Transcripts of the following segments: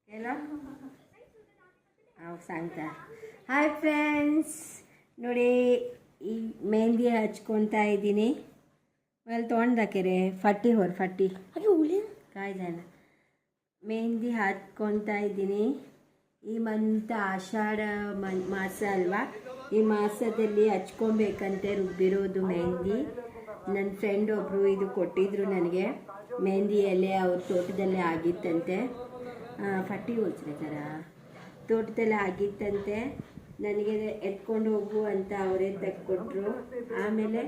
ಎಲ್ಲ ಅವಾಗ सांगता ಹಾಯ್ ಫ್ರೆಂಡ್ಸ್ ನೋಡಿ ಈ ಮೆಹಂದಿ ಹಚ್ಕೊತಾ ಇದ್ದೀನಿ ಮೇಲೆ ತೊಗೊಂಡಾಕೆರೆ ಫಟ್ಟಿ ಹೊರ ಫಟ್ಟಿ ಹಾಗೆ ಉಳಿ ಕಾಯ್ದಾನ ಮೆಹಂದಿ ಹಚ್ಕೊತಾ ಇದ್ದೀನಿ ಈ ಮಂತ್ ಆಷಾಢ ಮಾಸ ಅಲ್ವಾ ಈ ಮಾಸದಲ್ಲಿ ಹಚ್ಕೊಬೇಕಂತೆ ರುಬ್ಬಿರೋದು ಮೆಹಂದಿ ನನ್ನ ಫ್ರೆಂಡ್ ಒಬ್ಬರು ಇದು ಕೊಟ್ಟಿದ್ರು ನನಗೆ ಮೆಹಂದಿ ಎಲೆ ಅವ್ರ ತೋಟದಲ್ಲೇ ಆಗಿತ್ತಂತೆ ಫಟ್ಟಿ ಹೋಲ್ಸ್ರೆ ಥರ ತೋಟದಲ್ಲೇ ಆಗಿತ್ತಂತೆ ನನಗೆ ಎತ್ಕೊಂಡು ಹೋಗು ಅಂತ ಅವರೇ ತೆಕ್ಕೊಟ್ರು ಆಮೇಲೆ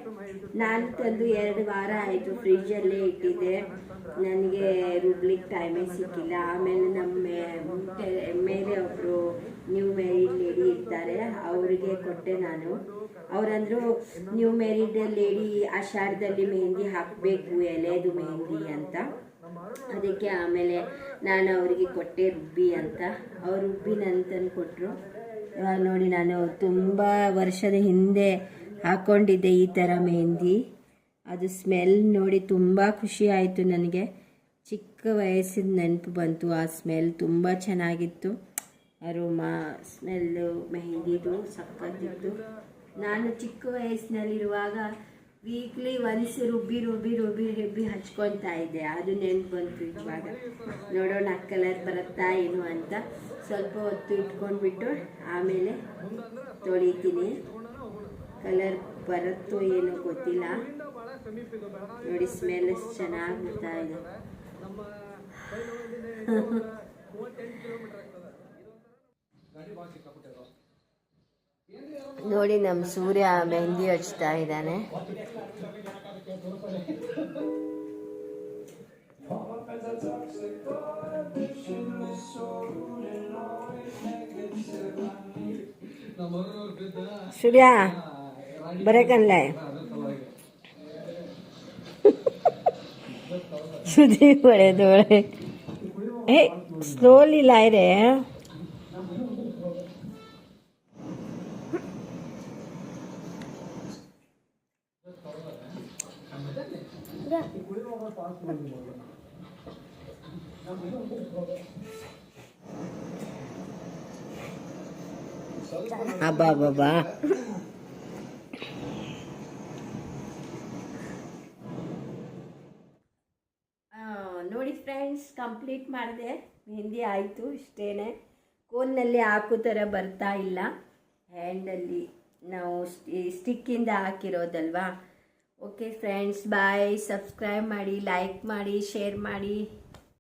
ನಾನು ತಂದು 2 ವಾರ ಆಯಿತು ಫ್ರಿಜ್ಜಲ್ಲೇ ಇಟ್ಟಿದ್ದೆ ನನಗೆ ರುಬ್ಲಿಕ್ಕೆ ಟೈಮೇ ಸಿಕ್ಕಿಲ್ಲ ಆಮೇಲೆ ನಮ್ಮ ಮೇಲೆ ಒಬ್ಬರು ನ್ಯೂ ಮ್ಯಾರಿಡ್ ಲೇಡಿ ಇರ್ತಾರೆ ಅವರಿಗೆ ಕೊಟ್ಟೆ ನಾನು ಅವರಂದರು ನ್ಯೂ ಮ್ಯಾರಿಡ್ ಲೇಡಿ ಆಷಾಢದಲ್ಲಿ ಮೆಹಂದಿ ಹಾಕಬೇಕು ಎಲೆದು ಮೆಹಂದಿ ಅಂತ ಅದಕ್ಕೆ ಆಮೇಲೆ ನಾನು ಅವರಿಗೆ ಕೊಟ್ಟೆ ರುಬ್ಬಿ ಅಂತ ಅವ್ರು ರುಬ್ಬಿ ನನ್ನ ತಂದು ಕೊಟ್ಟರು ನೋಡಿ ನಾನು ತುಂಬ ವರ್ಷದ ಹಿಂದೆ ಹಾಕ್ಕೊಂಡಿದ್ದೆ ಈ ಥರ ಮೆಹಂದಿ ಅದು ಸ್ಮೆಲ್ ನೋಡಿ ತುಂಬ ಖುಷಿ ಆಯಿತು ನನಗೆ ಚಿಕ್ಕ ವಯಸ್ಸಿನ ನೆನಪು ಬಂತು ಆ ಸ್ಮೆಲ್ ತುಂಬ ಚೆನ್ನಾಗಿತ್ತು ಅರೋಮಾ ಸ್ಮೆಲ್ಲು ಮೆಹಂದಿದು ಸಕ್ಕತ್ತಿತ್ತು ನಾನು ಚಿಕ್ಕ ವಯಸ್ಸಿನಲ್ಲಿರುವಾಗ ವೀಕ್ಲಿ ಒನ್ಸ್ ರುಬ್ಬಿ ಹಚ್ಕೊತಾ ಇದ್ದೆ ಅದು ನೆನಪು ಬಂತು ಇವಾಗ ನೋಡೋಣ ಕಲರ್ ಬರುತ್ತಾ ಏನು ಅಂತ ಸ್ವಲ್ಪ ಹೊತ್ತು ಇಟ್ಕೊಂಡ್ಬಿಟ್ಟು ಆಮೇಲೆ ತೊಳಿತೀನಿ ಕಲರ್ ಬರುತ್ತೋ ಏನೋ ಗೊತ್ತಿಲ್ಲ ನೋಡಿ ಸ್ಮೆಲ್ ಎಷ್ಟು ಚೆನ್ನಾಗಿ ಬರ್ತಾ ಇದೆ ನೋಡಿ ನಮ್ಮ ಸೂರ್ಯ ಮೆಹಂದಿ ಹಚ್ತಾ ಇದ್ದಾನೆ ಸೂರ್ಯ ಬರಕನ್ಲೇ ಸುದ್ದಿ ಒಳ್ಳೆದೊಳೆ ಏ ಸ್ಲೋಲಿ ಲಾಯ್ರೆ ಅಬ್ಬಾ ನೋಡಿ ಫ್ರೆಂಡ್ಸ್ ಕಂಪ್ಲೀಟ್ ಮಾಡಿದೆ ಮೆಹಂದಿ ಆಯಿತು ಇಷ್ಟೇನೆ ಕೋನ್ನಲ್ಲಿ ಹಾಕೋ ಥರ ಬರ್ತಾ ಇಲ್ಲ ಹ್ಯಾಂಡಲ್ಲಿ ನಾವು ಸ್ಟಿಕ್ಕಿಂದ ಹಾಕಿರೋದಲ್ವಾ ಓಕೆ ಫ್ರೆಂಡ್ಸ್ ಬಾಯ್ ಸಬ್ಸ್ಕ್ರೈಬ್ ಮಾಡಿ ಲೈಕ್ ಮಾಡಿ ಶೇರ್ ಮಾಡಿ